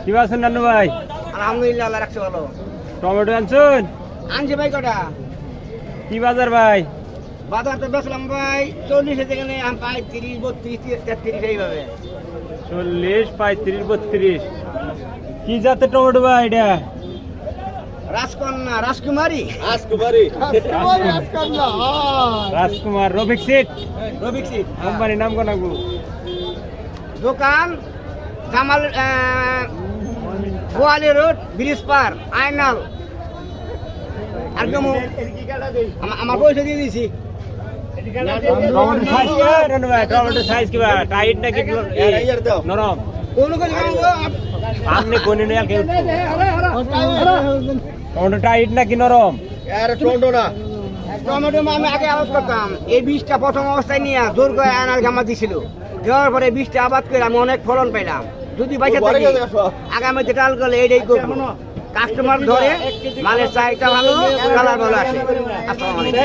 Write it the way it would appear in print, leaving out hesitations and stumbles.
কি আছেন নান্নু ভাই? আলহামদুলিল্লাহ, আল্লাহ রাখছে ভালো। টমেটো আনছুন? আনছি ভাই কটা কি বাজার ভাই? বাজার তো বেচলাম ভাই 40 যেখানে আমি পাই 30, 32, 33 এইভাবে। 40, 35, 32। কি জাতের টমেটো ভাই এটা? রাজকন্যা, রাজকুমারী, রাজকুমার রফিক সিট রবিক সিট। কোম্পানির নাম কোনাগু? দোকান কামাল গোয়ালি রোড, ব্রিজ পার, আইনাল। আর কেমন আমার পয়সা দিয়ে দিছি। টমেটো সাইজ কি নান্নু ভাই? টমেটো সাইজ কি ভাই? টাইট নাকি নরম? কোন কোন আপনি কোন নিয়ে আর কেউ টমেটো টাইট নাকি নরম? টমেটো আমি আগে আবাদ করতাম। এই বীজটা প্রথম অবস্থায় নিয়ে জোর করে আনার ঘামা দিছিল। দেওয়ার পরে বীজটা আবাদ করে আমি অনেক ফলন পাইলাম। যদি বাইসা থাকি আগামী যেটা করলে এইটাই করবো। কাস্টমার ধরে, মালের চাহিদা ভালো, কালার ভালো আসে। আসসালামু আলাইকুম।